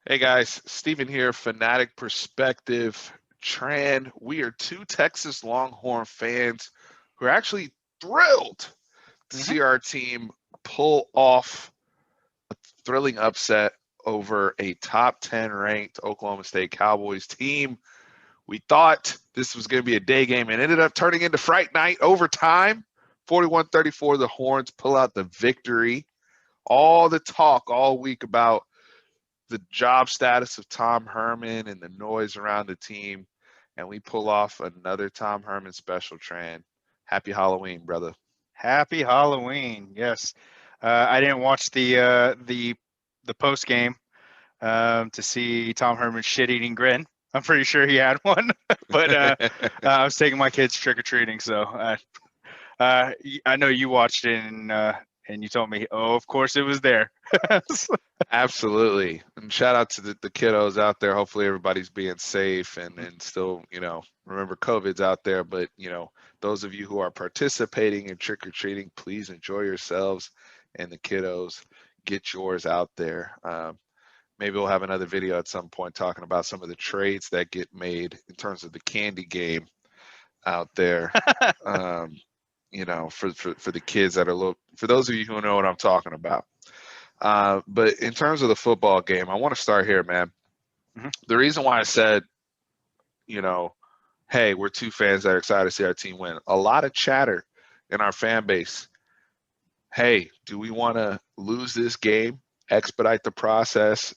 Hey guys, Steven here, Fanatic Perspective. Tran, we are two Texas Longhorn fans who are actually thrilled to hmm see our team pull off a thrilling upset over a top 10 ranked Oklahoma State Cowboys team. We thought this was going to be a day game and ended up turning into Fright Night overtime. 41-34, the Horns pull out the victory. All the talk all week about the job status of Tom Herman and the noise around the team, and we pull off another Tom Herman special. Tran, happy Halloween, brother. Happy Halloween. Yes. I didn't watch the post game to see Tom Herman's shit eating grin. I'm pretty sure he had one, but I was taking my kids trick or treating, so I know you watched it and you told me, oh, of course it was there. Absolutely. And shout out to the kiddos out there. Hopefully everybody's being safe and still, remember COVID's out there. But, those of you who are participating in trick or treating, please enjoy yourselves. And the kiddos, get yours out there. Maybe we'll have another video at some point talking about some of the trades that get made in terms of the candy game out there. Um, for the kids that are for those of you who know what I'm talking about. But in terms of the football game, I want to start here, man. Mhm. The reason why I said, you know, hey, we're two fans that are excited to see our team win. A lot of chatter in our fan base. Hey, do we want to lose this game, expedite the process?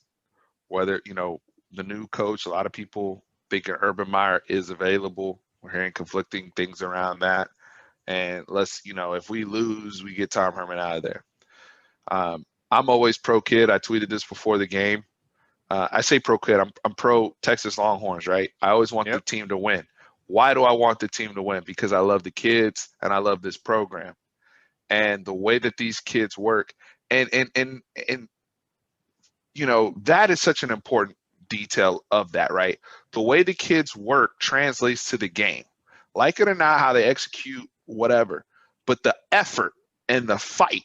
Whether, the new coach, a lot of people thinking Urban Meyer is available. We're hearing conflicting things around that. And let's, if we lose, we get Tom Herman out of there. I'm always pro kid. I tweeted this before the game. I say pro kid. I'm pro Texas Longhorns, right? I always want the Yep. team to win. Why do I want the team to win? Because I love the kids and I love this program and the way that these kids work. And that is such an important detail of that, right? The way the kids work translates to the game. Like it or not, how they execute, whatever. But the effort and the fight,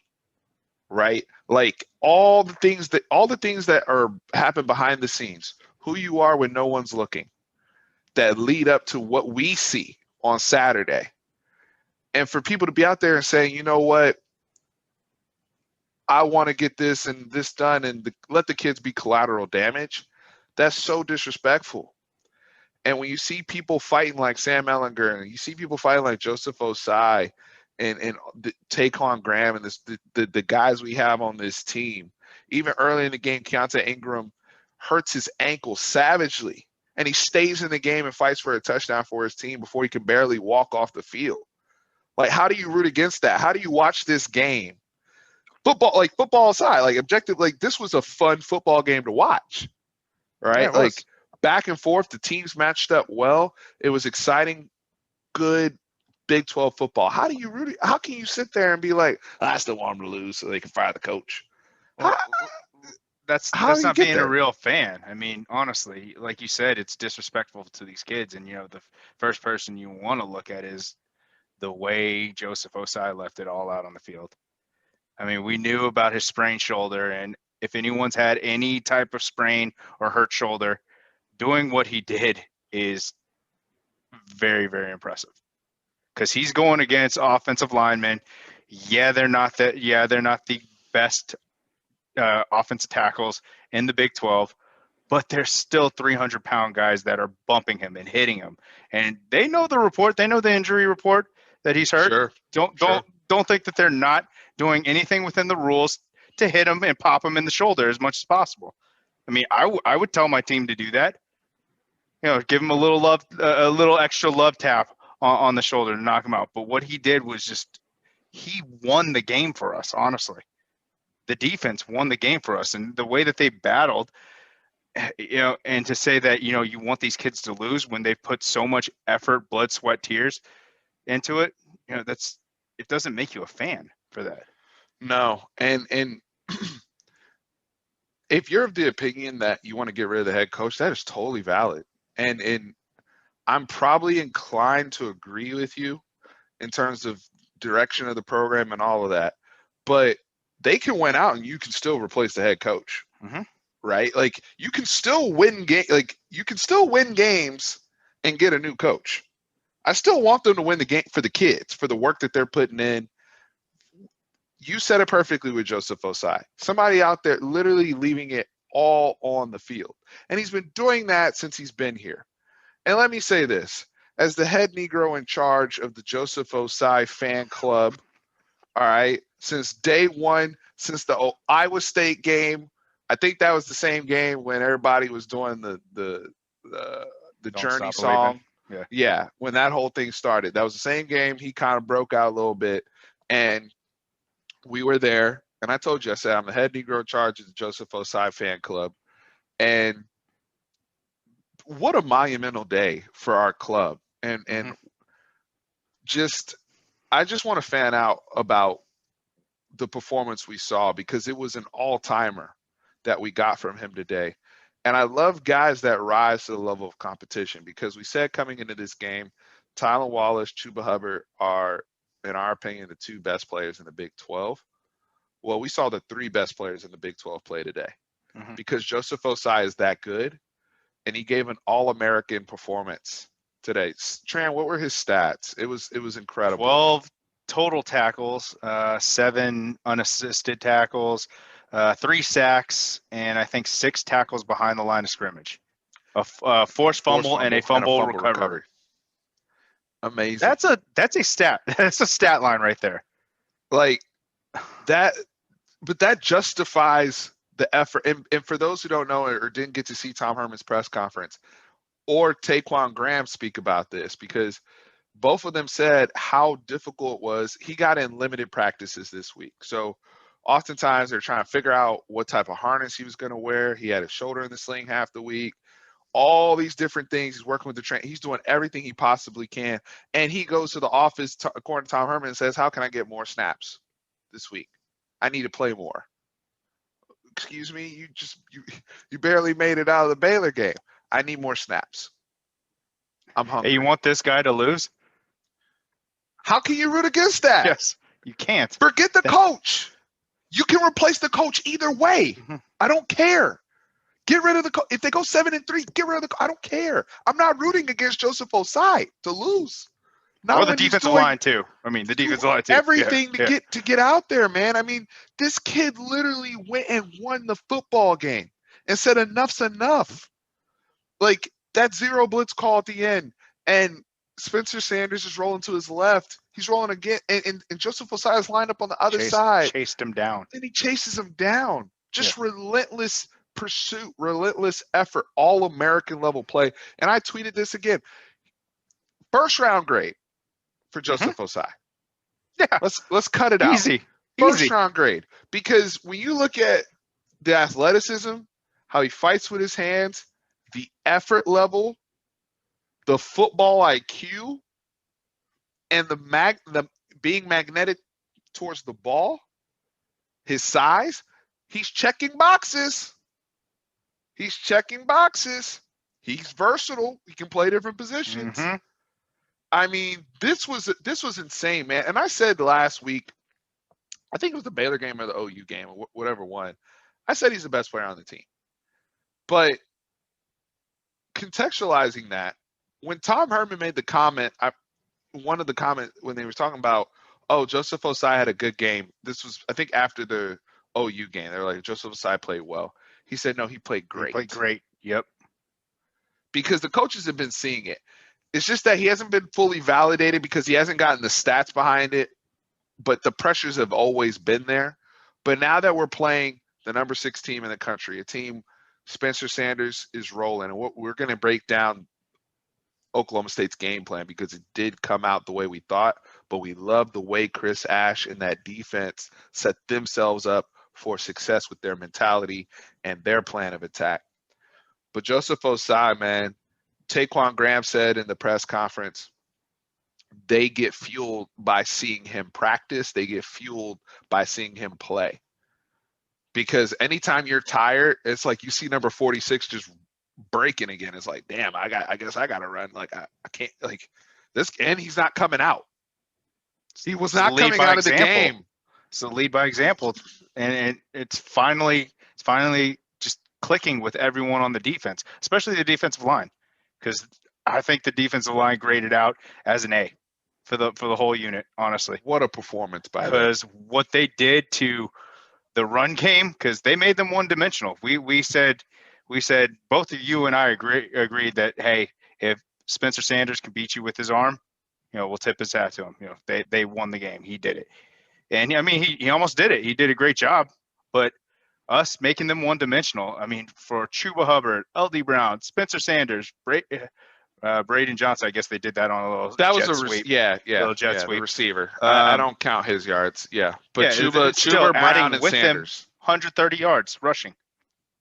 right? Like all the things that are happen behind the scenes, who you are when no one's looking, that lead up to what we see on Saturday. And for people to be out there and saying, you know what, I want to get this and this done and let the kids be collateral damage, that's so disrespectful. And when you see people fighting like Sam Ellinger and you see people fighting like Joseph Ossai and Taquan Graham and the guys we have on this team, even early in the game, Keontae Ingram hurts his ankle savagely, and he stays in the game and fights for a touchdown for his team before he can barely walk off the field. Like, how do you root against that? How do you watch this game? Football aside, like objective, like this was a fun football game to watch, Yeah, right? it Like was. back and forth, the teams matched up well. It was exciting, good Big 12 football. How can you sit there and be like, I still want them to lose so they can fire the coach? How, Well, that's how do that's you not get being a there? real fan. I mean, honestly, like you said, it's disrespectful to these kids. And the first person you want to look at is the way Joseph Osai left it all out on the field. I mean, we knew about his sprained shoulder, and if anyone's had any type of sprain or hurt shoulder, doing what he did is very, very impressive because he's going against offensive linemen. Yeah, they're not the best offensive tackles in the Big 12, but there's still 300-pound guys that are bumping him and hitting him, and they know the report. They know the injury report that he's hurt. Sure, Don't sure. don't don't think that they're not doing anything within the rules to hit him and pop him in the shoulder as much as possible. I mean, I would tell my team to do that. Give him a little love, a little extra love tap on the shoulder to knock him out. But what he did was just he won the game for us. Honestly, the defense won the game for us, and the way that they battled, and to say that you want these kids to lose when they've put so much effort, blood, sweat, tears into it, that's it doesn't make you a fan for that. No, and if you're of the opinion that you want to get rid of the head coach, that is totally valid. And I'm probably inclined to agree with you in terms of direction of the program and all of that. But they can win out and you can still replace the head coach. Mm-hmm. right? Like you can still win games and get a new coach. I still want them to win the game for the kids, for the work that they're putting in. You said it perfectly with Joseph Ossai. Somebody out there literally leaving it all on the field. And he's been doing that since he's been here. And let me say this, as the head Negro in charge of the Joseph Ossai fan club, all right, since day one, since the Iowa State game, I think that was the same game when everybody was doing the Don't Journey stop believing. song. Yeah. Yeah, when that whole thing started, that was the same game. He kind of broke out a little bit, and we were there. And I told you, I said I'm the head Negro in charge of the Joseph Ossai fan club, and what a monumental day for our club. And just I just want to fan out about the performance we saw because it was an all-timer that we got from him today. And I love guys that rise to the level of competition because we said coming into this game, Tylan Wallace, Chuba Hubbard are, in our opinion, the two best players in the Big 12. Well, we saw the three best players in the Big 12 play today because Joseph Ossai is that good, and he gave an All-American performance today. Tran, what were his stats? It was incredible. 12 total tackles, 7 unassisted tackles, 3 sacks, and I think 6 tackles behind the line of scrimmage. A forced fumble and a fumble recovery. Amazing. That's a stat. That's a stat line right there. Like that, but that justifies the effort. And for those who don't know or didn't get to see Tom Herman's press conference or Taquan Graham speak about this, because both of them said how difficult it was. He got in limited practices this week. So oftentimes they're trying to figure out what type of harness he was going to wear. He had his shoulder in the sling half the week. All these different things. He's working with the train. He's doing everything he possibly can. And he goes to the office, according to Tom Herman, and says, how can I get more snaps this week? I need to play more. Excuse me, you barely made it out of the Baylor game. I need more snaps. I'm hungry. Hey, you want this guy to lose? How can you root against that? Yes, you can't. Forget the coach. You can replace the coach either way. I don't care. Get rid of the coach. If they go 7-3, get rid of the coach. I don't care. I'm not rooting against Joseph Ossai to lose. Or the defensive line too. I mean, the defensive line too. Everything to get out there, man. I mean, this kid literally went and won the football game and said enough's enough. Like that zero blitz call at the end, and Spencer Sanders is rolling to his left. He's rolling again, and Joseph Ossai is lined up on the other side. Chased him down. And he chases him down. Just relentless pursuit, relentless effort, all American level play. And I tweeted this again. First round grade for Joseph Ossai. Yeah. Let's cut it out. Easy. First round grade. Because when you look at the athleticism, how he fights with his hands, the effort level, the football IQ, and the being magnetic towards the ball, his size, he's checking boxes. He's checking boxes. He's versatile. He can play different positions. I mean, this was insane, man. And I said last week, I think it was the Baylor game or the OU game or whatever one. I said he's the best player on the team. But contextualizing that, when Tom Herman made the comment, one of the comments when they were talking about, oh, Joseph Ossai had a good game. This was, I think, after the OU game. They were like, Joseph Ossai played well. He said, no, he played great. He played great. Yep. Because the coaches have been seeing it. It's just that he hasn't been fully validated because he hasn't gotten the stats behind it, but the pressures have always been there. But now that we're playing the number 6 team in the country, a team Spencer Sanders is rolling, and we're going to break down Oklahoma State's game plan because it did come out the way we thought, but we love the way Chris Ash and that defense set themselves up for success with their mentality and their plan of attack. But Joseph Ossai, man, Taquan Graham said in the press conference, they get fueled by seeing him practice. They get fueled by seeing him play. Because anytime you're tired, it's like you see number 46 just breaking again. It's like, damn, I guess I got to run. Like, I can't, like this, and he's not coming out. He was not coming out of the game. It's the lead by example. And it's finally just clicking with everyone on the defense, especially the defensive line, because I think the defensive line graded out as an A for the whole unit, honestly. What a performance by them. Because what they did to the run game, because they made them one-dimensional. We said both of you and I agreed that, hey, if Spencer Sanders can beat you with his arm, we'll tip his hat to him. They won the game. He did it. And I mean, he almost did it. He did a great job. But us making them one-dimensional, I mean, for Chuba Hubbard, L.D. Brown, Spencer Sanders, Braden Johnson, I guess they did that on a little jet sweep. Little jet sweep. The receiver. I don't count his yards. Yeah, but Chuba, Brown, and Sanders, 130 yards rushing.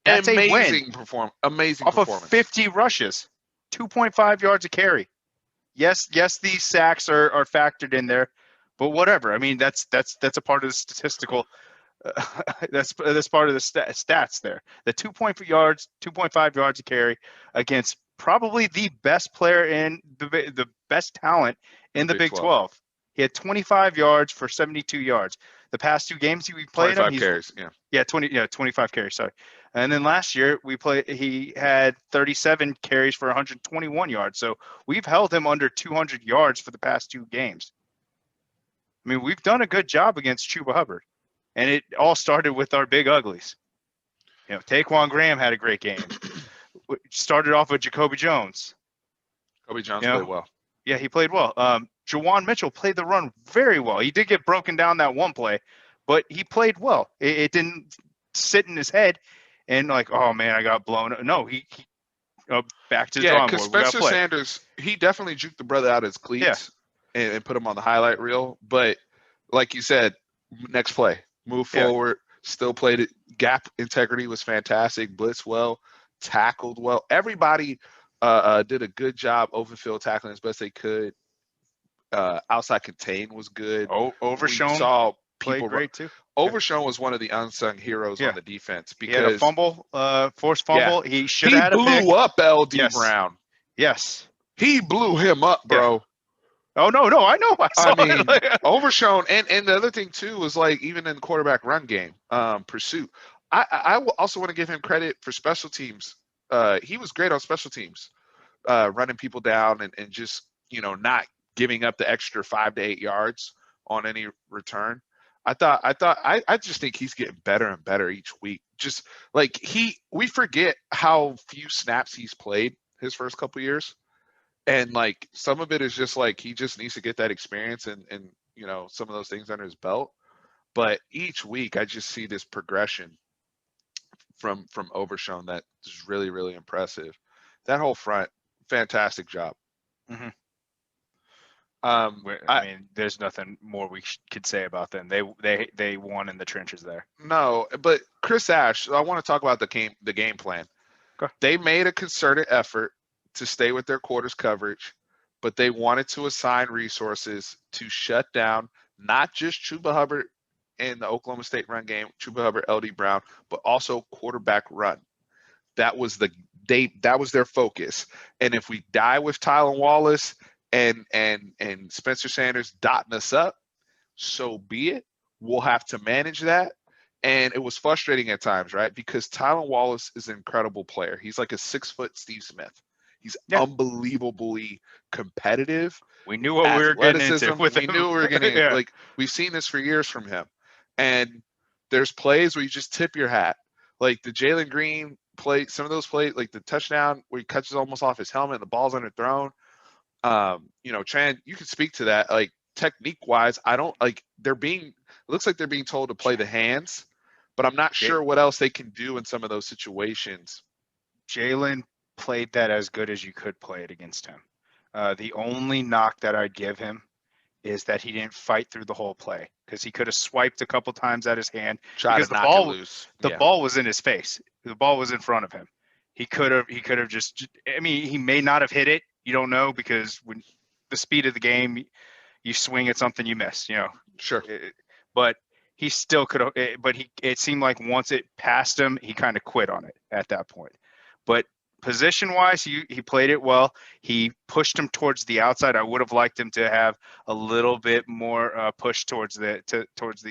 That's amazing a win. Amazing off performance. Of 50 rushes, 2.5 yards a carry. Yes, these sacks are factored in there, but whatever. I mean, that's a part of the statistical. That's part of the stats there. The 2.5 yards a carry against probably the best player in the best talent in the Big 12. He had 25 yards for 72 yards. The past 2 games we played 25 carries. 25 carries. Sorry. And then last year he had 37 carries for 121 yards. So we've held him under 200 yards for the past 2 games. I mean, we've done a good job against Chuba Hubbard. And it all started with our big uglies. Taquan Graham had a great game. Started off with Jacoby Jones. Jacoby Jones played well. Yeah, he played well. Jawan Mitchell played the run very well. He did get broken down that one play, but he played well. It didn't sit in his head and like, oh man, I got blown. No, he back to the drawing board. Because Spencer Sanders, he definitely juked the brother out of his cleats and put him on the highlight reel. But like you said, next play. Move forward, still played it. Gap integrity was fantastic. Blitz well, tackled well. Everybody did a good job open field tackling as best they could. Outside contain was good. Overshown played great too. Overshown was one of the unsung heroes on the defense because he had a fumble, forced fumble. He should have had a pick. He blew up L.D. Brown. Yes. He blew him up, bro. Yeah. Oh no! I know. I mean, Overshown, and the other thing too was like even in quarterback run game, pursuit. I also want to give him credit for special teams. He was great on special teams, running people down and just not giving up the extra 5 to 8 yards on any return. I just think he's getting better and better each week. Just like we forget how few snaps he's played his first couple years. And like some of it is just like he just needs to get that experience and some of those things under his belt. But each week I just see this progression from Overshown that is really, really impressive. That whole front, fantastic job. Mm-hmm. I mean, there's nothing more we could say about them. They won in the trenches there. No, but Chris Ash, I want to talk about the game plan. Okay. They made a concerted effort to stay with their quarters coverage, but they wanted to assign resources to shut down not just Chuba Hubbard in the Oklahoma State run game, Chuba Hubbard, L.D. Brown, but also quarterback run. That was their focus. And if we die with Tylan Wallace and Spencer Sanders dotting us up, so be it. We'll have to manage that. And it was frustrating at times, right? Because Tylan Wallace is an incredible player. He's like a 6-foot Steve Smith. He's unbelievably competitive. We knew what we were getting into with him. We knew we were getting like we've seen this for years from him. And there's plays where you just tip your hat. Like the Jalen Green play, some of those plays, like the touchdown where he catches almost off his helmet and the ball's underthrown. Tran, you can speak to that. Like technique wise, I don't like it looks like they're being told to play the hands, but I'm not sure what else they can do in some of those situations. Jalen played that as good as you could play it against him. The only knock that I'd give him is that he didn't fight through the whole play because he could have swiped a couple times at his hand because the ball was in his face. The ball was in front of him. He could have just. I mean, he may not have hit it. You don't know because when the speed of the game, you swing at something, you miss. Sure. But he still could have. But it seemed like once it passed him, he kind of quit on it at that point. But position-wise, he played it well. He pushed him towards the outside. I would have liked him to have a little bit more push towards the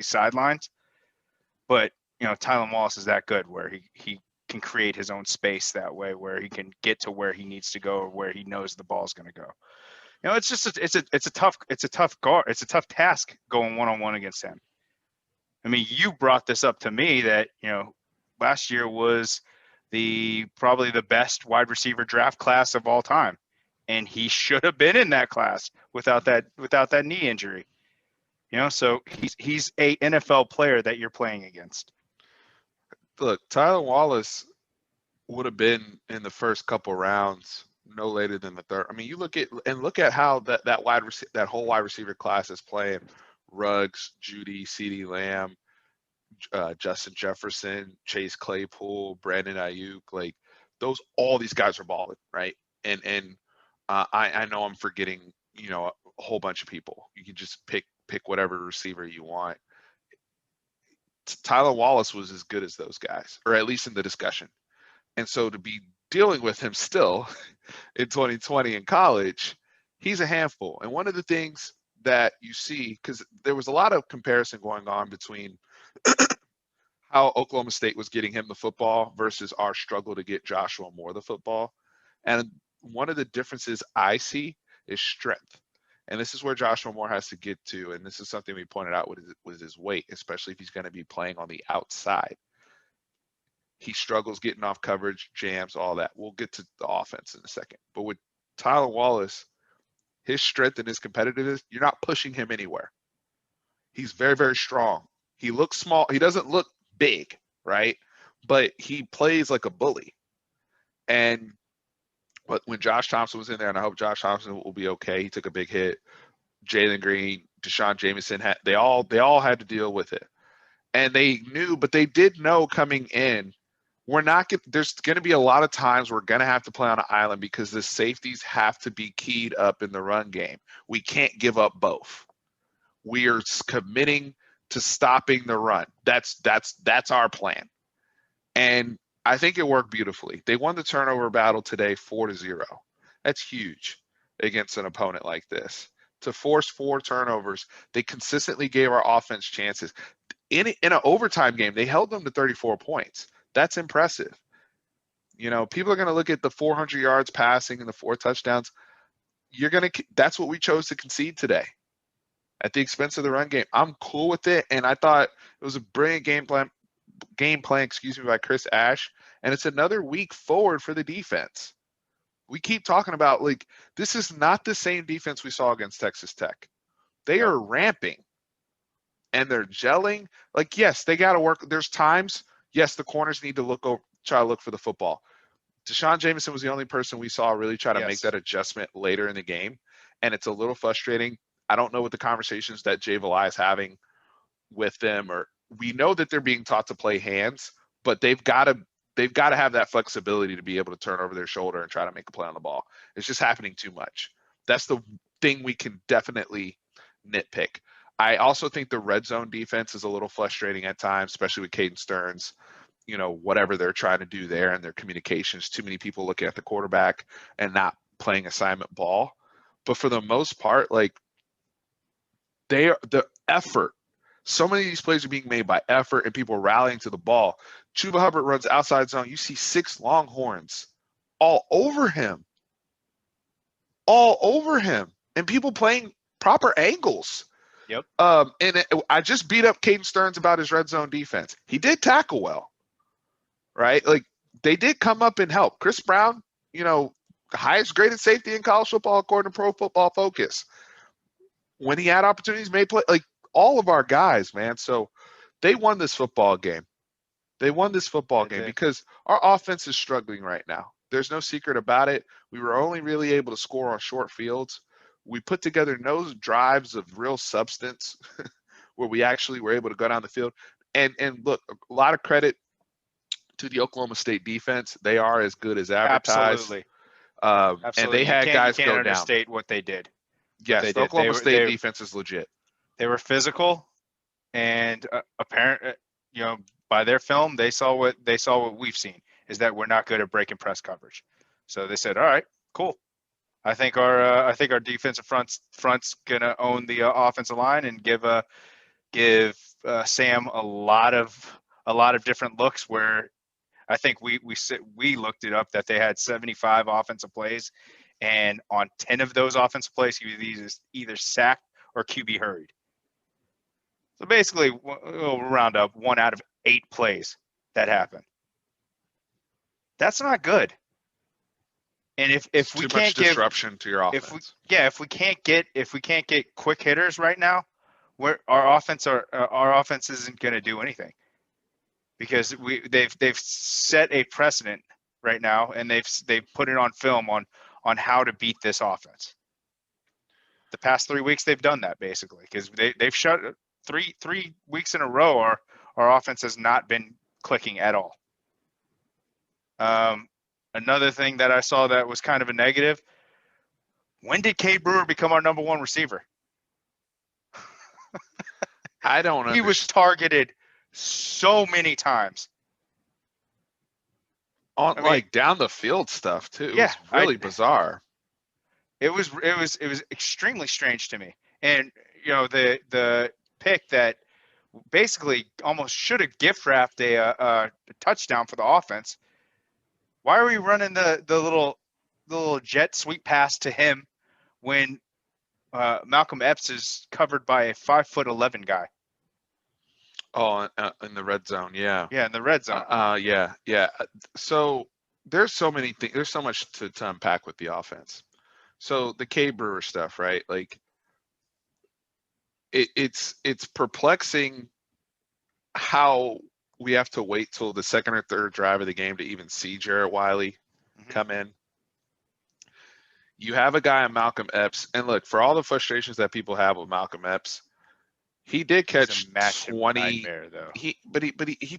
sidelines. But Tylan Wallace is that good where he can create his own space that way, where he can get to where he needs to go or where he knows the ball's going to go. It's just it's a tough guard. It's a tough task going one-on-one against him. I mean, you brought this up to me that last year was probably the best wide receiver draft class of all time, and he should have been in that class without that knee injury. So he's a NFL player that you're playing against. Look, Tyler Wallace would have been in the first couple rounds, no later than the third. I mean, you look at how that whole wide receiver class is playing. Ruggs, Judy, CeeDee Lamb, Justin Jefferson, Chase Claypool, Brandon Ayuk, like all these guys are balling, right? And I know I'm forgetting, a whole bunch of people. You can just pick whatever receiver you want. Tyler Wallace was as good as those guys, or at least in the discussion. And so to be dealing with him still in 2020 in college, he's a handful. And one of the things that you see, because there was a lot of comparison going on between how Oklahoma State was getting him the football versus our struggle to get Joshua Moore the football. And one of the differences I see is strength. And this is where Joshua Moore has to get to. And this is something we pointed out with his weight, especially if he's going to be playing on the outside. He struggles getting off coverage, jams, all that. We'll get to the offense in a second. But with Tyler Wallace, his strength and his competitiveness, you're not pushing him anywhere. He's very, very strong. He looks small. He doesn't look big, right? But he plays like a bully. And when Josh Thompson was in there, and I hope Josh Thompson will be okay, he took a big hit. Jalen Green, Deshaun Jamison, they all had to deal with it. And they knew, but they did know coming in, there's going to be a lot of times we're going to have to play on an island because the safeties have to be keyed up in the run game. We can't give up both. We are committing to stopping the run. That's our plan. And I think it worked beautifully. They won the turnover battle today 4-0. That's huge against an opponent like this. To force 4 turnovers, they consistently gave our offense chances. In an overtime game, they held them to 34 points. That's impressive. People are going to look at the 400 yards passing and the 4 touchdowns. That's what we chose to concede today at the expense of the run game. I'm cool with it, and I thought it was a brilliant game plan, by Chris Ash, and it's another week forward for the defense. We keep talking about, this is not the same defense we saw against Texas Tech. They are ramping, and they're gelling. Yes, they got to work. There's times, yes, the corners need to try to look for the football. Deshaun Jamison was the only person we saw really try to make that adjustment later in the game, and it's a little frustrating. I don't know what the conversations that Jay Valai is having with them, or we know that they're being taught to play hands, but they've got to have that flexibility to be able to turn over their shoulder and try to make a play on the ball. It's just happening too much. That's the thing we can definitely nitpick. I also think the red zone defense is a little frustrating at times, especially with Caden Stearns, whatever they're trying to do there and their communications. Too many people looking at the quarterback and not playing assignment ball. But for the most part, the effort. So many of these plays are being made by effort and people rallying to the ball. Chuba Hubbard runs outside zone. You see 6 Longhorns all over him. And people playing proper angles. Yep. I just beat up Caden Stearns about his red zone defense. He did tackle well, right? They did come up and help. Chris Brown, highest graded safety in college football according to Pro Football Focus. When he had opportunities, made play. All of our guys, man. So they won this football game. Because our offense is struggling right now. There's no secret about it. We were only really able to score on short fields. We put together no drives of real substance where we actually were able to go down the field. And look, a lot of credit to the Oklahoma State defense. They are as good as advertised. Absolutely. And they had guys you can't go down. understate what they did. Yes, the Oklahoma State defense is legit. They were physical, and apparent, by their film, they saw what we've seen, is that we're not good at breaking press coverage. So they said, all right, cool. I think our defensive front's gonna own the offensive line and give Sam a lot of different looks where I think we looked it up that they had 75 offensive plays, and on 10 of those offensive plays, he was either sacked or QB hurried. So basically, we'll round up 1 out of 8 plays that happen. That's not good. And if we too can't much disruption to your offense. if we can't get quick hitters right now, our offense isn't going to do anything, because they've set a precedent right now, and they've put it on film on how to beat this offense. The past 3 weeks they've done that basically, because they've shut 3 weeks in a row. Our offense has not been clicking at all. Another thing that I saw that was kind of a negative: when did Cade Brewer become our number 1 receiver? I don't understand. He was targeted so many times. On down the field stuff too. It was really bizarre. It was extremely strange to me. And the pick that basically almost should have gift wrapped a touchdown for the offense. Why are we running the little jet sweep pass to him when Malcolm Epps is covered by a 5'11" guy? Oh, in the red zone, yeah. Yeah, in the red zone. Yeah. So there's so many things. There's so much to unpack with the offense. So the Cade Brewer stuff, right? Like, it's perplexing how we have to wait till the second or third drive of the game to even see Jarrett Wiley come in. You have a guy in Malcolm Epps, and look, for all the frustrations that people have with Malcolm Epps, he did catch 20. Though. He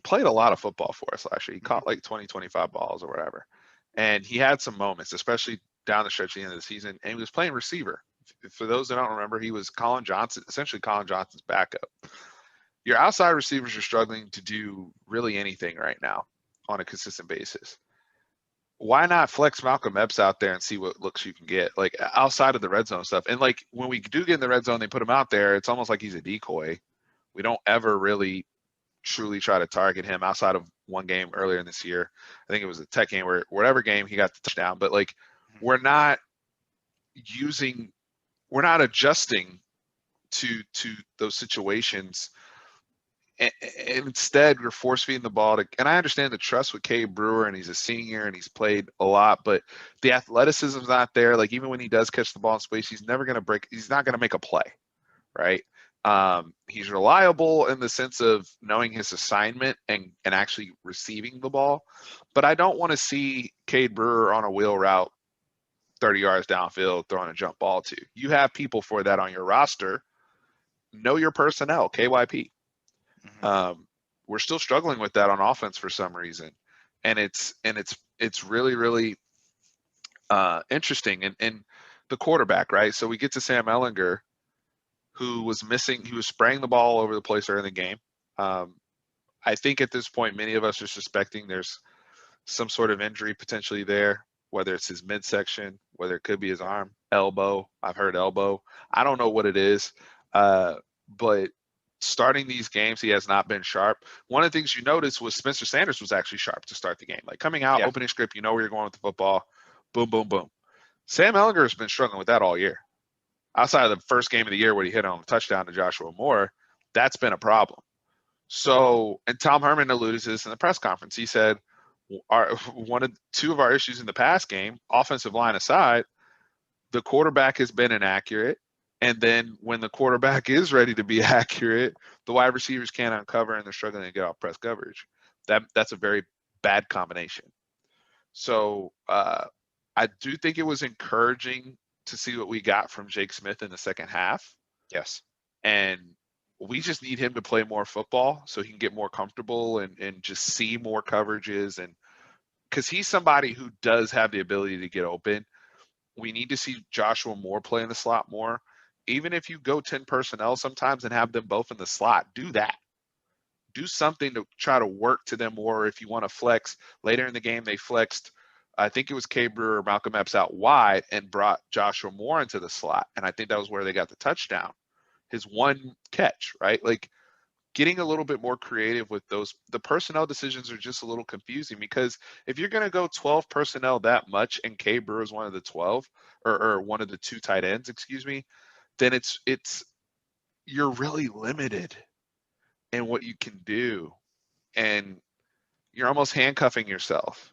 played a lot of football for us last year. He caught like 20, 25 balls or whatever, and he had some moments, especially down the stretch at the end of the season. And he was playing receiver. For those that don't remember, he was essentially Colin Johnson's backup. Your outside receivers are struggling to do really anything right now on a consistent basis. Why not flex Malcolm Epps out there and see what looks you can get, like outside of the red zone stuff? And like when we do get in the red zone, they put him out there. It's almost like he's a decoy. We don't ever really truly try to target him outside of one game earlier in this year. I think it was a Tech game where whatever game he got the touchdown. But like we're not adjusting to those situations. And instead, we're force feeding the ball to, and I understand the trust with Cade Brewer, and he's a senior and he's played a lot, but the athleticism's not there. Like even when he does catch the ball in space, he's never going to break. He's not going to make a play, right? He's reliable in the sense of knowing his assignment and actually receiving the ball, but I don't want to see Cade Brewer on a wheel route 30 yards downfield throwing a jump ball to. You have people for that on your roster. Know your personnel, KYP. We're still struggling with that on offense for some reason, and it's really, really interesting. And the quarterback, right? So we get to Sam Ehlinger, who was missing. He was spraying the ball all over the place early in the game. I think at this point, many of us are suspecting there's some sort of injury potentially there, whether it's his midsection, whether it could be his arm, elbow. I've heard elbow. I don't know what it is, but starting these games, he has not been sharp. One of the things you noticed was Spencer Sanders was actually sharp to start the game. Like coming out, opening script, you know where you're going with the football. Boom, boom, boom. Sam Ehlinger has been struggling with that all year. Outside of the first game of the year where he hit on a touchdown to Joshua Moore, that's been a problem. So, and Tom Herman alluded to this in the press conference. He said, two of our issues in the past game, offensive line aside, the quarterback has been inaccurate. And then when the quarterback is ready to be accurate, the wide receivers can't uncover and they're struggling to get off press coverage. That's a very bad combination. So I do think it was encouraging to see what we got from Jake Smith in the second half. Yes. And we just need him to play more football so he can get more comfortable and just see more coverages. And because he's somebody who does have the ability to get open. We need to see Joshua Moore play in the slot more. Even if you go 10 personnel sometimes and have them both in the slot, do that. Do something to try to work to them more. If you want to flex, later in the game they flexed, I think it was Cade Brewer or Malcolm Epps out wide and brought Joshua Moore into the slot. And I think that was where they got the touchdown. His one catch, right? Like getting a little bit more creative with those. The personnel decisions are just a little confusing because if you're going to go 12 personnel that much and K Brewer is one of the 12 or one of the two tight ends, excuse me, then it's you're really limited in what you can do, and you're almost handcuffing yourself.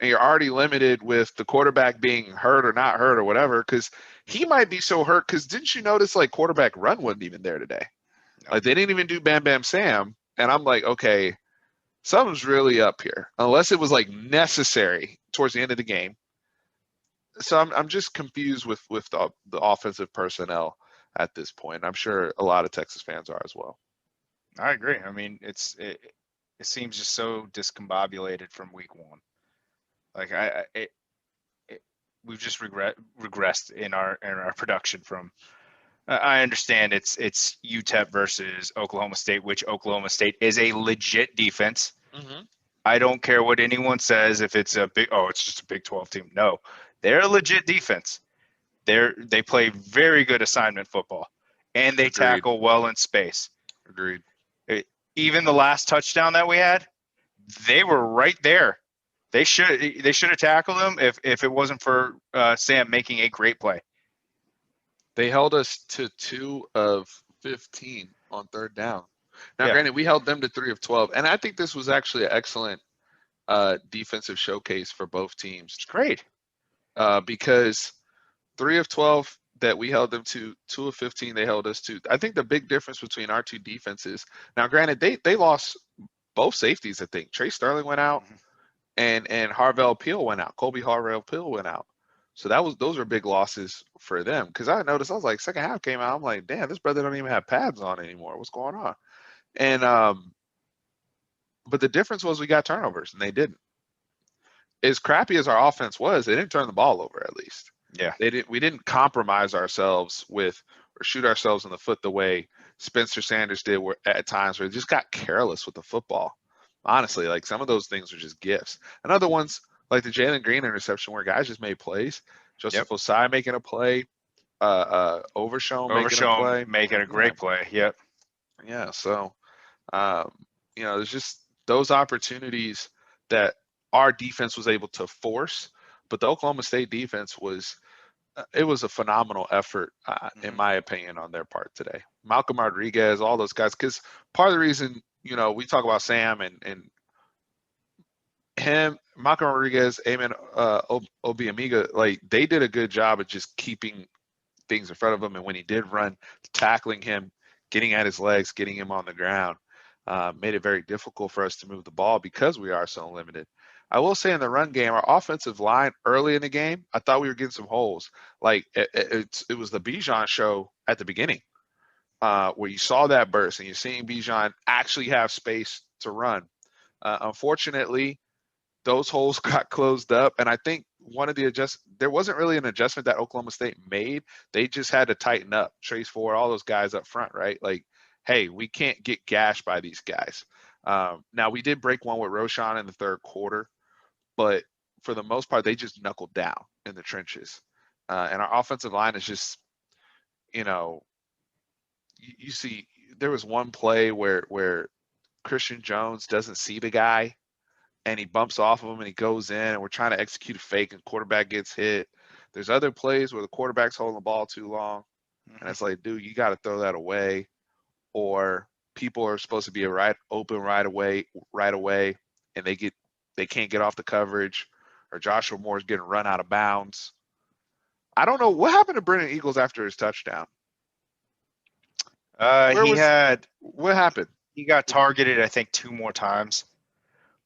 And you're already limited with the quarterback being hurt or not hurt or whatever, because he might be so hurt. Because didn't you notice like quarterback run wasn't even there today? No. Like they didn't even do Bam Bam Sam, and I'm like, okay, something's really up here, unless it was like necessary towards the end of the game. So I'm just confused with the offensive personnel at this point. I'm sure a lot of Texas fans are as well. I agree. I mean, it seems just so discombobulated from week one. Like we've just regressed in our production from. I understand it's UTEP versus Oklahoma State, which Oklahoma State is a legit defense. Mm-hmm. I don't care what anyone says if it's it's just a Big 12 team. No, they're a legit defense. They play very good assignment football, and they Agreed. tackle well in space. Agreed. Even the last touchdown that we had, they were right there. They should have tackled him if it wasn't for Sam making a great play. They held us to 2 of 15 on third down. Now, Yeah. granted, we held them to 3 of 12, and I think this was actually an excellent defensive showcase for both teams It's great. because 3 of 12 that we held them to, 2 of 15 they held us to. I think the big difference between our two defenses. Now, granted, they lost both safeties. I think Trey Sterling went out, and Harvell Peel went out. Colby Harvell Peel went out. So those were big losses for them. Because I noticed, I was like, second half came out, I'm like, damn, this brother don't even have pads on anymore. What's going on? And but the difference was we got turnovers and they didn't. As crappy as our offense was, they didn't turn the ball over at least. Yeah. We didn't compromise ourselves with or shoot ourselves in the foot the way Spencer Sanders did at times where they just got careless with the football. Honestly, like some of those things are just gifts. And other ones, like the Jalen Green interception where guys just made plays. Joseph Ossai making a play, Overshown making a play. Making a great play. Yep. Yeah. So, there's just those opportunities that our defense was able to force, but the Oklahoma State defense was a phenomenal effort, in my opinion, on their part today. Malcolm Rodriguez, all those guys, because part of the reason, we talk about Sam and him, Malcolm Rodriguez, Amen Obiamiga, like they did a good job of just keeping things in front of him. And when he did run, tackling him, getting at his legs, getting him on the ground, made it very difficult for us to move the ball because we are so limited. I will say in the run game, our offensive line early in the game, I thought we were getting some holes. Like it was the Bijan show at the beginning, where you saw that burst and you're seeing Bijan actually have space to run. Unfortunately, those holes got closed up, and I think there wasn't really an adjustment that Oklahoma State made. They just had to tighten up. Trace Ford, all those guys up front, right? Like, hey, we can't get gashed by these guys. Now we did break one with Roshan in the third quarter, but for the most part, they just knuckled down in the trenches. And our offensive line is just, you see, there was one play where Christian Jones doesn't see the guy and he bumps off of him and he goes in and we're trying to execute a fake and quarterback gets hit. There's other plays where the quarterback's holding the ball too long. And it's like, dude, you got to throw that away. Or people are supposed to be open right away, and they can't get off the coverage, or Joshua Moore's getting run out of bounds. I don't know what happened to Brennan Eagles after his touchdown. What happened? He got targeted, I think, 2 more times.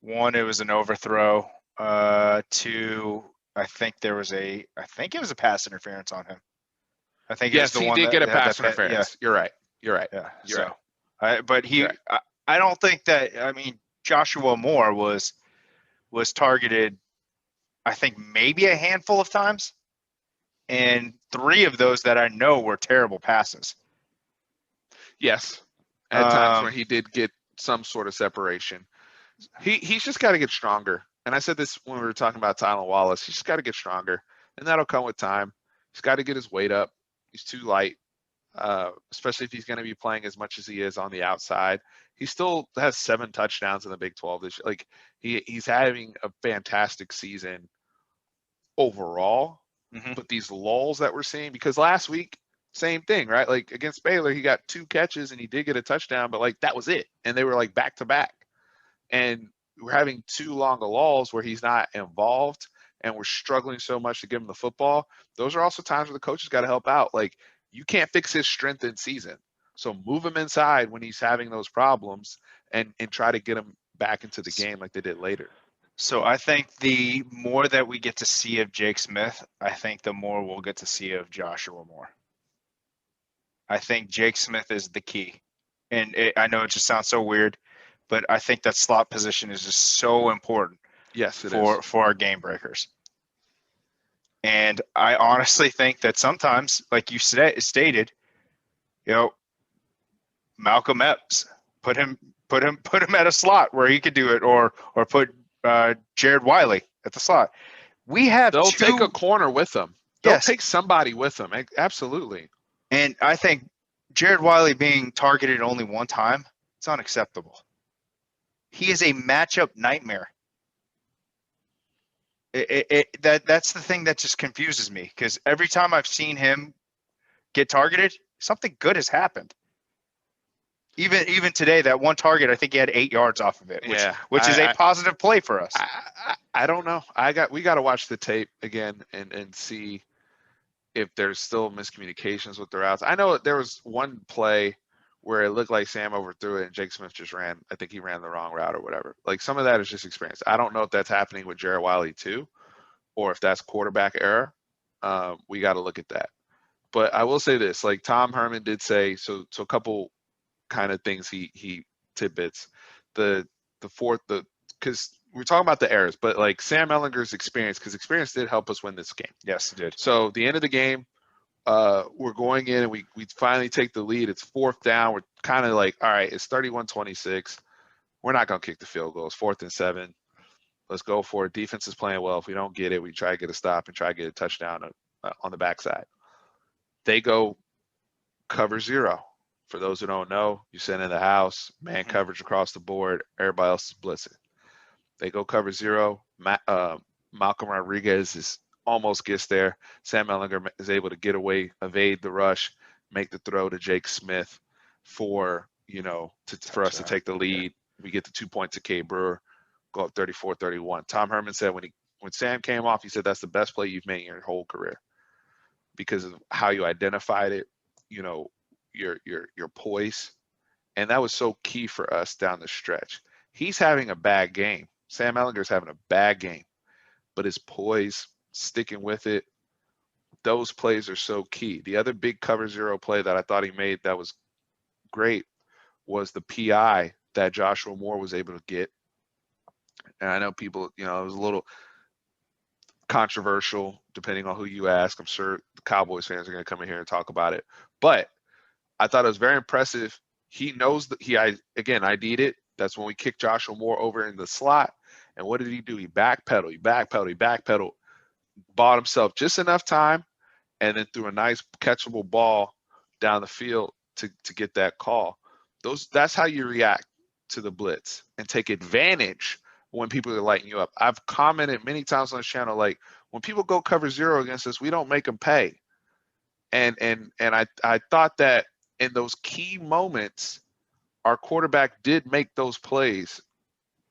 One, it was an overthrow. 2, I think it was a pass interference on him. I think yes, he did get a pass interference. Yeah. You're right. Yeah. You're right. But I don't think that. I mean, Joshua Moore was targeted, I think maybe a handful of times, and 3 of those that I know were terrible passes. Yes, at times when he did get some sort of separation. He's just got to get stronger. And I said this when we were talking about Tylan Wallace. He's just got to get stronger, and that'll come with time. He's got to get his weight up. He's too light. especially if he's going to be playing as much as he is on the outside. He still has 7 touchdowns in the Big 12 this year. Like he's having a fantastic season overall. Hmm. But these lulls that we're seeing, because last week, same thing, right? Like against Baylor, he got 2 catches and he did get a touchdown, but like that was it. And they were like back to back. And we're having too long of lulls where he's not involved and we're struggling so much to give him the football. Those are also times where the coaches got to help out. Like you can't fix his strength in season. So move him inside when he's having those problems and try to get him back into the game like they did later. So I think the more that we get to see of Jake Smith, I think the more we'll get to see of Joshua Moore. I think Jake Smith is the key. And I know it just sounds so weird, but I think that slot position is just so important Yes, it is. for our game breakers. And I honestly think that sometimes, like you stated, Malcolm Epps, put him at a slot where he could do it, or put Jared Wiley at the slot. We have They'll two. take a corner with them. They'll Yes, take somebody with them. Absolutely. and I think Jared Wiley being targeted only one time, it's unacceptable. He is a matchup nightmare. That's the thing that just confuses me, because every time I've seen him get targeted, something good has happened. Even today, that one target, I think he had 8 yards off of it, which is a positive play for us. I don't know. We got to watch the tape again and see if there's still miscommunications with the routes. I know there was one play where it looked like Sam overthrew it and Jake Smith just ran. I think he ran the wrong route or whatever. Like some of that is just experience. I don't know if that's happening with Jared Wiley too, or if that's quarterback error. We got to look at that. But I will say this: like Tom Herman did say, so a couple kind of things he tidbits. The fourth because we're talking about the errors, but like Sam Ellinger's experience, because experience did help us win this game. Yes, it did. So the end of the game, we're going in and we finally take the lead. It's 4th down. We're kind of like, all right, it's 31-26. We're not gonna kick the field goal. It's 4th and 7. Let's go for it. Defense is playing well. If we don't get it, we try to get a stop and try to get a touchdown on the backside. They go cover 0. For those who don't know, you send in the house, man coverage across the board. Everybody else is blitzing. They go cover 0. Malcolm Rodriguez almost gets there. Sam Ellinger is able to get away, evade the rush, make the throw to Jake Smith for us to take the lead. We get the 2 points to K Brewer, go up 34-31. Tom Herman said when Sam came off, he said that's the best play you've made in your whole career because of how you identified it, your poise, and that was so key for us down the stretch. He's having a bad game. Sam Ellinger's having a bad game, but his poise, sticking with it, those plays are so key. The other big cover 0 play that I thought he made that was great was the PI that Joshua Moore was able to get. And I know people, it was a little controversial depending on who you ask. I'm sure the Cowboys fans are going to come in here and talk about it. But I thought it was very impressive. He knows that I ID'd it. That's when we kicked Joshua Moore over in the slot. And what did he do? He backpedaled, bought himself just enough time, and then threw a nice catchable ball down the field to get that call. That's how you react to the blitz and take advantage when people are lighting you up. I've commented many times on this channel, like when people go cover 0 against us, we don't make them pay. And I thought that in those key moments, our quarterback did make those plays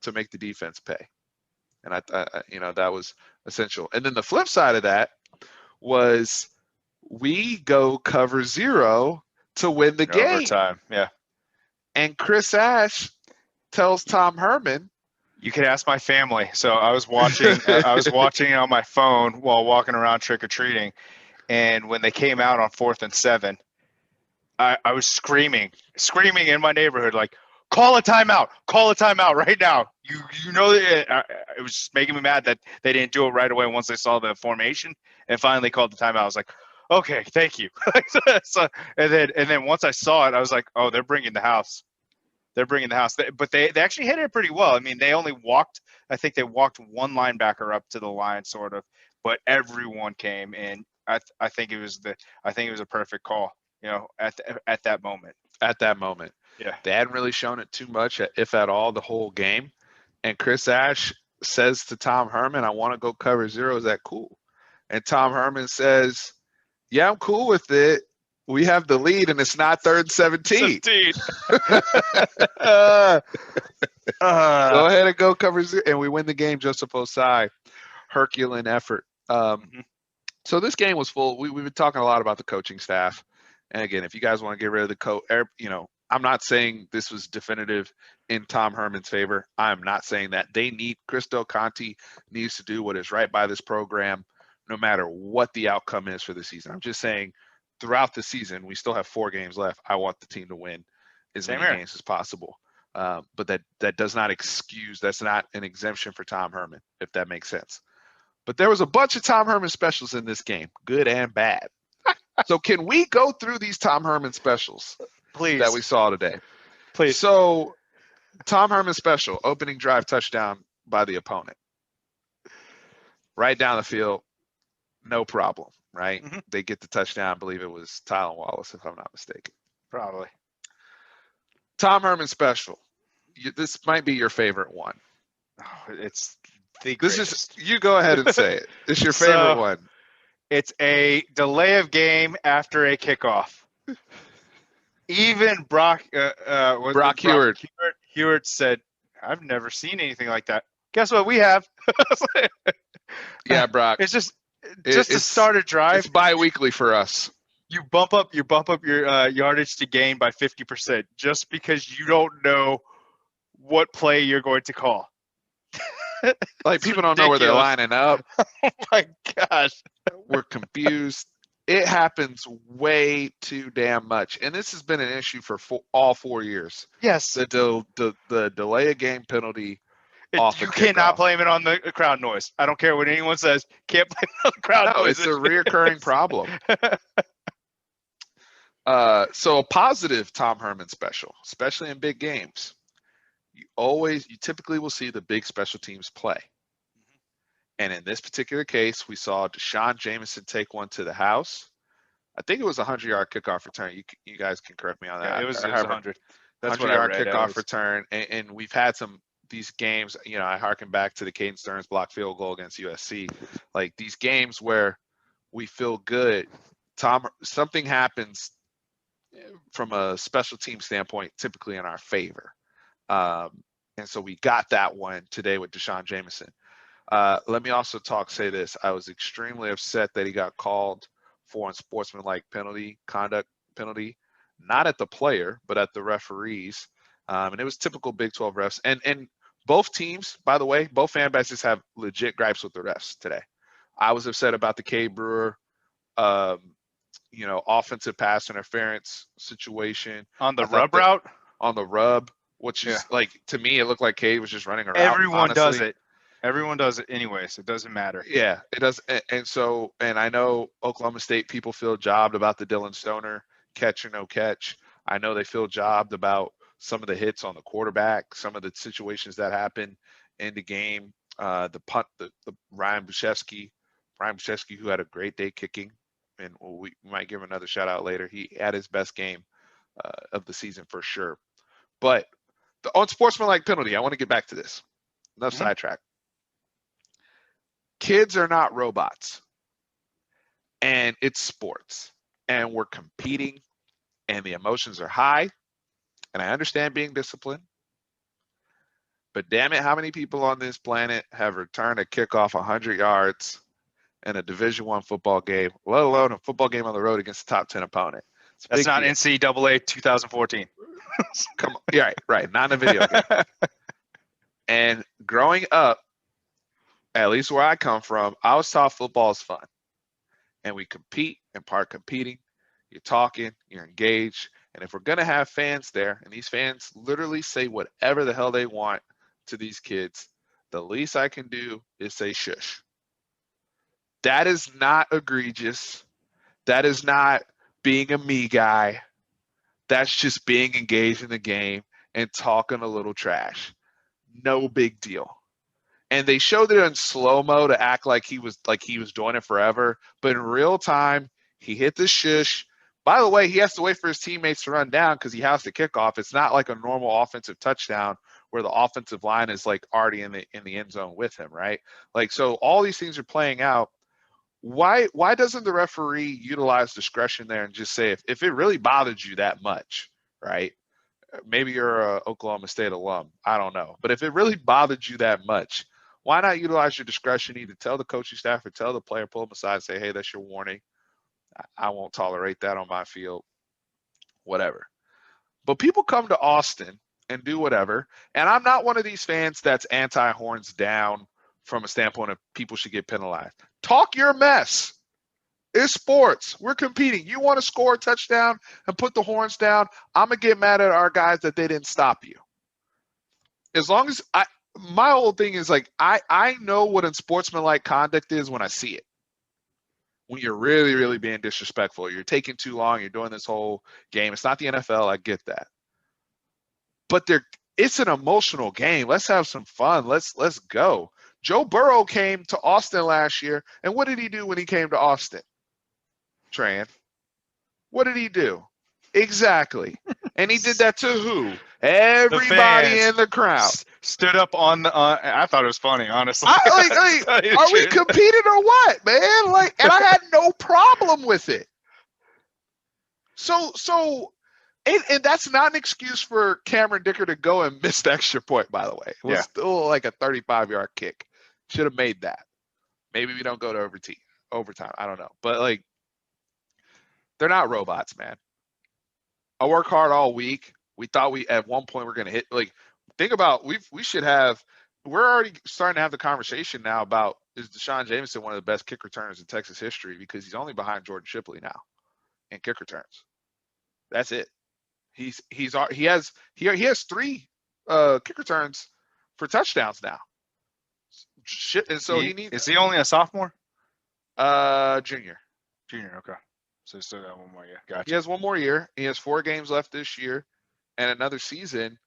to make the defense pay. And I that was essential. And then the flip side of that was we go cover 0 to win the game. Overtime, yeah. And Chris Ash tells Tom Herman, you can ask my family. So I was watching on my phone while walking around trick or treating, and when they came out on 4th and 7, I was screaming in my neighborhood, like, call a timeout right now. It was just making me mad that they didn't do it right away once they saw the formation and finally called the timeout. I was like, okay, thank you. So, and then once I saw it, I was like, oh, they're bringing the house. But they actually hit it pretty well. I mean, they only walked one linebacker up to the line, sort of, but everyone came, and I think it was a perfect call. at that moment. At that moment. Yeah. They hadn't really shown it too much, if at all, the whole game. And Chris Ash says to Tom Herman, I want to go cover zero. Is that cool? And Tom Herman says, yeah, I'm cool with it. We have the lead, and it's not 3rd and 17. 17. Go ahead and go cover zero. And we win the game. Joseph Ossai, Herculean effort. So this game was full. We've been talking a lot about the coaching staff. And again, if you guys want to get rid of the coach, I'm not saying this was definitive in Tom Herman's favor. I'm not saying that. Chris Del Conte needs to do what is right by this program, no matter what the outcome is for the season. I'm just saying throughout the season, we still have 4 games left. I want the team to win as many games as possible. But that does not excuse, that's not an exemption for Tom Herman, if that makes sense. But there was a bunch of Tom Herman specials in this game, good and bad. So can we go through these Tom Herman specials, please, that we saw today? Please. So Tom Herman special, opening drive touchdown by the opponent. Right down the field, no problem, right? Mm-hmm. They get the touchdown. I believe it was Tylan Wallace, if I'm not mistaken. Probably. Tom Herman special. This might be your favorite one. Oh, it's the greatest. You go ahead and say it. It's your favorite one. It's a delay of game after a kickoff. Even Brock Heward said, I've never seen anything like that. Guess what we have? Yeah, Brock. It's just to start a drive. It's bi-weekly for us. You bump up your yardage to gain by 50% just because you don't know what play you're going to call. Like, people don't know where they're lining up. Oh my gosh. We're confused. It happens way too damn much. And this has been an issue for all 4 years. Yes. The delay of game penalty. You cannot blame it on the crowd noise. I don't care what anyone says. Can't blame it on the crowd noise. It's a reoccurring problem. So a positive Tom Herman special, especially in big games. You typically will see the big special teams play. And in this particular case, we saw Deshaun Jameson take one to the house. I think it was a 100-yard kickoff return. You guys can correct me on that. Yeah, it was 100. That's 100-yard kickoff return. And we've had these games, I harken back to the Caden Stearns block field goal against USC. Like, these games where we feel good, something happens from a special team standpoint, typically in our favor. And so we got that one today with Deshaun Jameson. Let me also say this. I was extremely upset that he got called for unsportsmanlike conduct penalty, not at the player, but at the referees. And it was typical Big 12 refs. And both teams, by the way, both fan bases have legit gripes with the refs today. I was upset about the Cade Brewer, offensive pass interference situation. On the rub route? On the rub, which is, to me, it looked like Cade was just running around. Everyone does it. Everyone does it anyway, so it doesn't matter. Yeah, it does. And I know Oklahoma State people feel jobbed about the Dylan Stoner catch or no catch. I know they feel jobbed about some of the hits on the quarterback, some of the situations that happen in the game. The punt, the Ryan Bushevsky, who had a great day kicking, and we might give him another shout out later. He had his best game of the season for sure. But the unsportsmanlike penalty, I want to get back to this. Enough sidetrack. Kids are not robots, and it's sports, and we're competing, and the emotions are high, and I understand being disciplined, but damn it, how many people on this planet have returned a kickoff 100 yards in a Division I football game, let alone a football game on the road against a top 10 opponent? That's not NCAA 2014. Come on. Yeah, right. Not in a video game. And growing up, at least where I come from, I was taught football is fun. And we compete, and part competing, you're talking, you're engaged. And if we're going to have fans there, and these fans literally say whatever the hell they want to these kids, the least I can do is say shush. That is not egregious. That is not being a me guy. That's just being engaged in the game and talking a little trash. No big deal. And they showed it in slow-mo to act like he was doing it forever. But in real time, he hit the shush. By the way, he has to wait for his teammates to run down because he has the kickoff. It's not like a normal offensive touchdown where the offensive line is like already in the end zone with him, right? Like, so all these things are playing out. Why doesn't the referee utilize discretion there and just say, if it really bothered you that much, right? Maybe you're a Oklahoma State alum. I don't know. But if it really bothered you that much, why not utilize your discretion, either tell the coaching staff or tell the player, pull them aside and say, hey, that's your warning. I won't tolerate that on my field, whatever. But people come to Austin and do whatever. And I'm not one of these fans that's anti-horns down from a standpoint of people should get penalized. Talk your mess. It's sports. We're competing. You want to score a touchdown and put the horns down, I'm going to get mad at our guys that they didn't stop you. As long as my whole thing is like, I know what unsportsmanlike conduct is when I see it. When you're really, really being disrespectful, you're taking too long, you're doing this whole game. It's not the NFL, I get that. But it's an emotional game. Let's have some fun. Let's go. Joe Burrow came to Austin last year, and what did he do when he came to Austin? Tran. What did he do? Exactly. And he did that to who? Everybody in the crowd. Stood up on the. I thought it was funny, honestly. Are we competing or what, man? Like, and I had no problem with it. And that's not an excuse for Cameron Dicker to go and miss the extra point. By the way, it was still like a 35-yard kick. Should have made that. Maybe we don't go to overtime. I don't know, but like, they're not robots, man. I work hard all week. We thought at one point we're going to hit, like, think about, we're already starting to have the conversation now about, is Deshaun Jameson one of the best kick returners in Texas history, because he's only behind Jordan Shipley now in kick returns. That's it. He has 3 kick returns for touchdowns now. And so is he only a sophomore? Junior. Okay. So still got one more year. Gotcha. He has one more year. He has 4 games left this year and another season.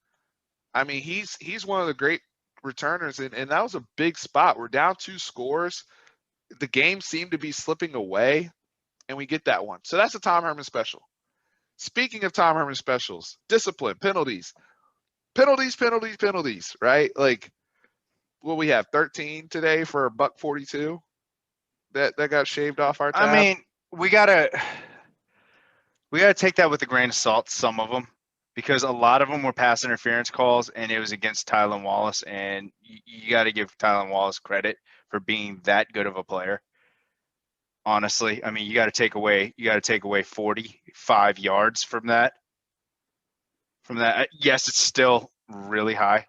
I mean, he's one of the great returners, and that was a big spot. We're down 2 scores. The game seemed to be slipping away, and we get that one. So that's a Tom Herman special. Speaking of Tom Herman specials, discipline, penalties, right? Like, what we have, 13 today for $142 that got shaved off our tab. I mean, we gotta take that with a grain of salt, some of them, because a lot of them were pass interference calls, and it was against Tylan Wallace, and you got to give Tylan Wallace credit for being that good of a player. Honestly, I mean, you got to take away 45 yards from that. Yes, it's still really high.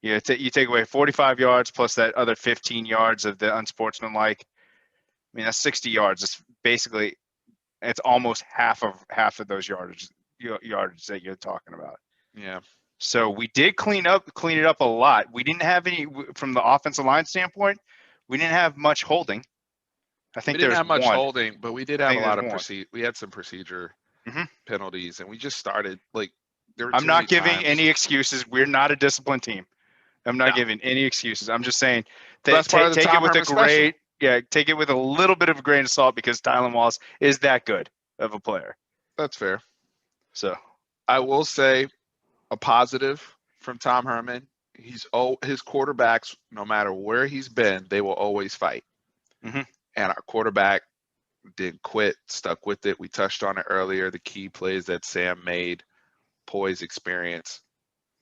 You take away 45 yards plus that other 15 yards of the unsportsmanlike. I mean, that's 60 yards. It's almost half of those yardage that you're talking about. Yeah. So we did clean it up a lot. We didn't have any, from the offensive line standpoint, we didn't have much holding. I think we didn't have much holding, but we did have a lot of we had some procedure penalties, and we just started like. I'm not giving any excuses. We're not a disciplined team. I'm not giving any excuses. I'm just saying take it with a great. Yeah, take it with a little bit of a grain of salt, because Tylan Wallace is that good of a player. That's fair. So I will say a positive from Tom Herman. His quarterbacks, no matter where he's been, they will always fight. Mm-hmm. And our quarterback didn't quit, stuck with it. We touched on it earlier, the key plays that Sam made, poise, experience.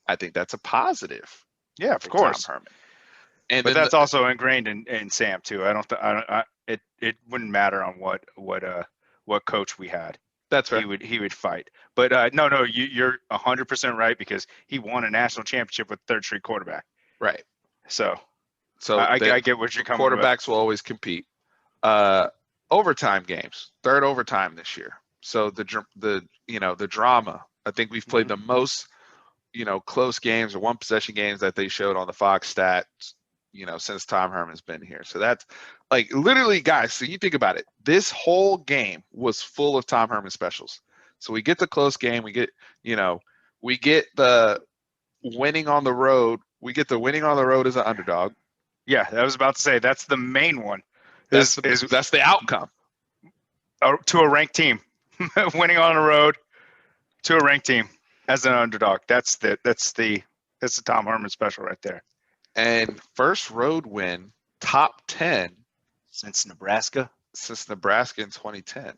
I think that's a positive. Yeah, of course. Tom Herman. But that's also ingrained in Sam too. It wouldn't matter on what coach we had. That's right. He would fight. But no, you're 100% right, because he won a national championship with third string quarterback. Right. So I get what you're coming with. Quarterbacks will always compete. Overtime games, 3rd overtime this year. So the drama. I think we've played the most, close games or one possession games that they showed on the Fox stats, since Tom Herman's been here. So that's like, literally, guys, so you think about it, this whole game was full of Tom Herman specials. So we get the close game, we get the winning on the road. We get the winning on the road as an underdog. Yeah, I was about to say that's the main one. That's the outcome to a ranked team. winning on the road to a ranked team as an underdog. That's the Tom Herman special right there. And first road win, top 10 Since Nebraska in 2010.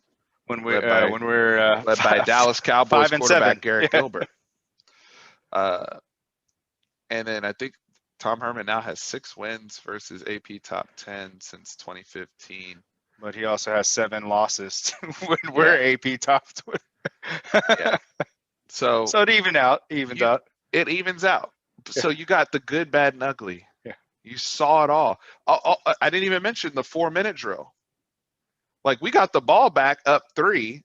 when we're led by Dallas Cowboys 5-7. quarterback Garrett Gilbert. And then I think Tom Herman now has 6 wins versus AP top 10 since 2015. But he also has 7 losses when we're AP top. Yeah. So it evens out. It evens out. So you got the good, bad, and ugly. Yeah. You saw it all. I didn't even mention the 4-minute drill. Like, we got the ball back up 3,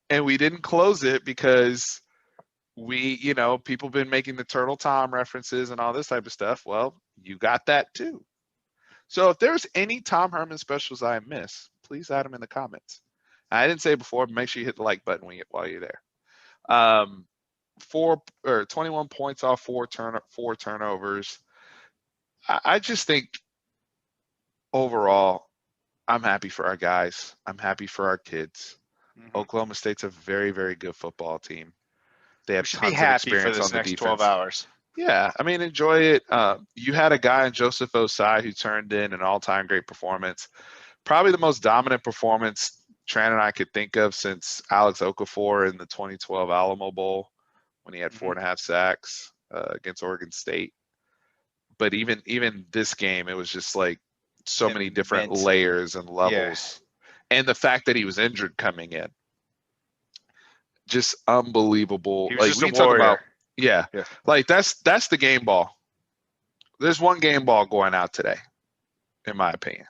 and we didn't close it because people been making the Turtle Tom references and all this type of stuff. Well, you got that too. So if there's any Tom Herman specials I miss, please add them in the comments. I didn't say it before, but make sure you hit the like button while you're there. 21 points off 4 turnovers. I just think overall, I'm happy for our guys. I'm happy for our kids. Mm-hmm. Oklahoma State's a very, very good football team. They have tons of experience on the defense. 12 hours. Yeah, I mean, enjoy it. You had a guy in Joseph Ossai who turned in an all-time great performance. Probably the most dominant performance Tran and I could think of since Alex Okafor in the 2012 Alamo Bowl when he had 4.5 sacks against Oregon State. But even this game, it was just like so many different layers and levels. Yeah. And the fact that he was injured coming in. Just unbelievable. He was just a warrior. Yeah. Like that's the game ball. There's one game ball going out today, in my opinion.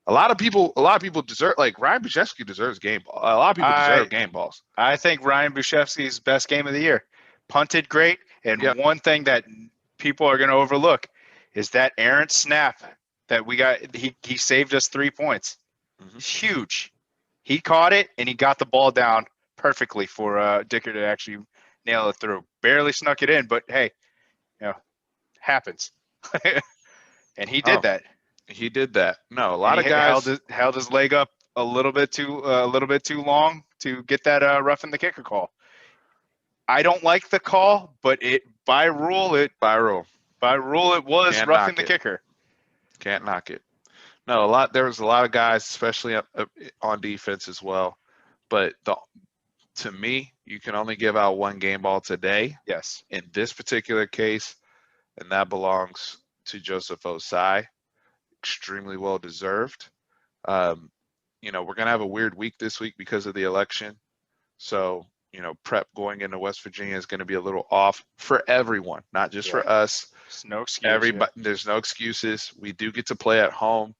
A lot of people deserve, like, Ryan Bushevsky deserves game ball. A lot of people deserve game balls. I think Ryan Bushevsky's best game of the year. Punted great, and one thing that people are going to overlook is that errant snap that we got. He saved us 3 points. Mm-hmm. It's huge. He caught it and he got the ball down perfectly for Dicker to actually nail it through. Barely snuck it in, but hey, happens. And he did that. He did that. No, a lot of guys held his leg up a little bit too long to get that roughing the kicker call. I don't like the call, but by rule it was roughing the kicker. Can't knock it. No, there was a lot of guys, especially on defense as well. But to me, you can only give out one game ball today. Yes. In this particular case, and that belongs to Joseph Ossai. Extremely well deserved. We're going to have a weird week this week because of the election. So, prep going into West Virginia is going to be a little off for everyone, not just for us. There's no excuse. Everybody, there's no excuses. We do get to play at home.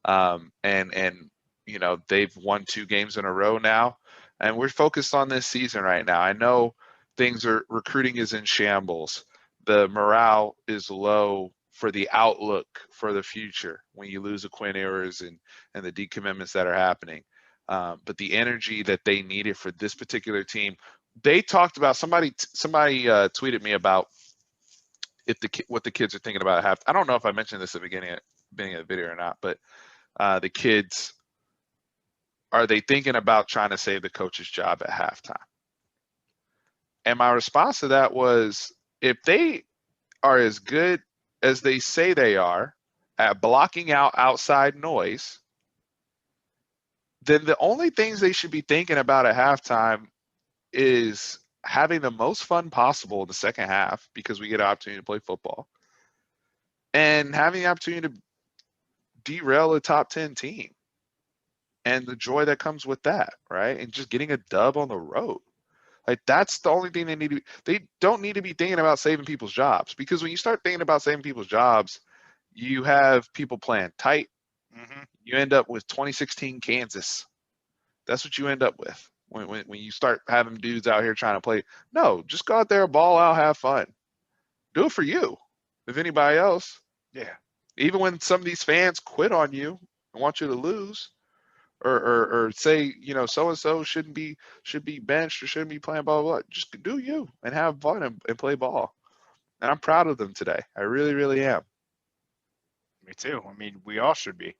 And they've won 2 games in a row now, and we're focused on this season right now. I know recruiting is in shambles. The morale is low for the outlook for the future when you lose a Quinn Ewers and the decommitments that are happening. But the energy that they needed for this particular team, they talked about, somebody tweeted me about what the kids are thinking about at half. I don't know if I mentioned this at the beginning of the video or not, but the kids, are they thinking about trying to save the coach's job at halftime? And my response to that was, if they are as good as they say they are at blocking out outside noise, then the only things they should be thinking about at halftime is having the most fun possible in the second half, because we get an opportunity to play football, and having the opportunity to derail a top 10 team and the joy that comes with that, right? And just getting a dub on the road. Like, that's the only thing they don't need to be thinking about saving people's jobs, because when you start thinking about saving people's jobs, you have people playing tight. Mm-hmm. You end up with 2016 Kansas. That's what you end up with when you start having dudes out here trying to play. No, just go out there, ball out, have fun. Do it for you. If anybody else. Yeah. Even when some of these fans quit on you and want you to lose, or say, so-and-so should be benched or shouldn't be playing, blah, blah, blah. Just do you and have fun and play ball. And I'm proud of them today. I really, really am. Me too. I mean, we all should be.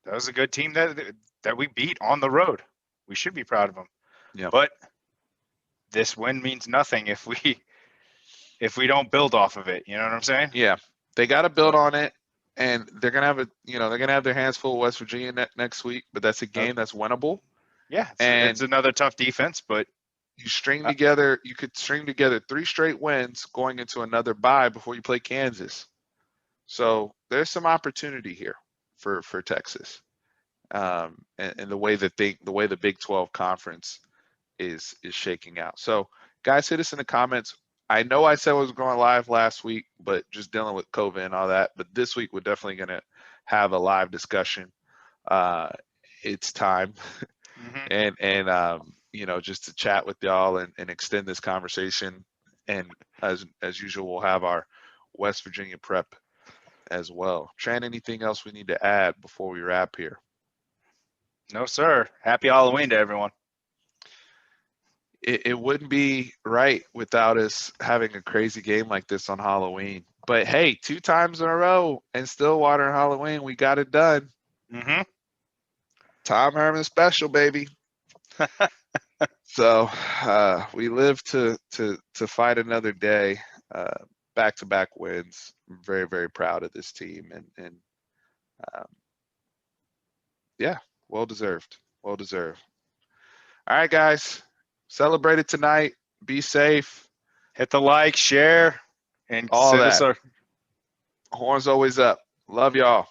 That was a good team that we beat on the road. We should be proud of them. Yeah. But this win means nothing if we don't build off of it. You know what I'm saying? Yeah, they got to build on it, and they're gonna have they're gonna have their hands full with West Virginia next week. But that's a game that's winnable. Yeah, And it's another tough defense, but you could string together 3 straight wins going into another bye before you play Kansas. So there's some opportunity here for Texas, and the way the Big 12 conference is shaking out. So guys, hit us in the comments. I know I said I was going live last week, but just dealing with COVID and all that. But this week we're definitely going to have a live discussion. It's time, and just to chat with y'all and extend this conversation. And as usual, we'll have our West Virginia prep as well. Tran, anything else we need to add before we wrap here? No, sir. Happy Halloween to everyone. It wouldn't be right without us having a crazy game like this on Halloween. But hey, 2 times in a row in Stillwater on Halloween, we got it done. Tom Herman special, baby. So we live to fight another day. Back-to-back wins. I'm very, very proud of this team, and yeah, well deserved. Well deserved. All right, guys, celebrate it tonight. Be safe. Hit the like, share, and All send that. us our Horns always up. Love y'all.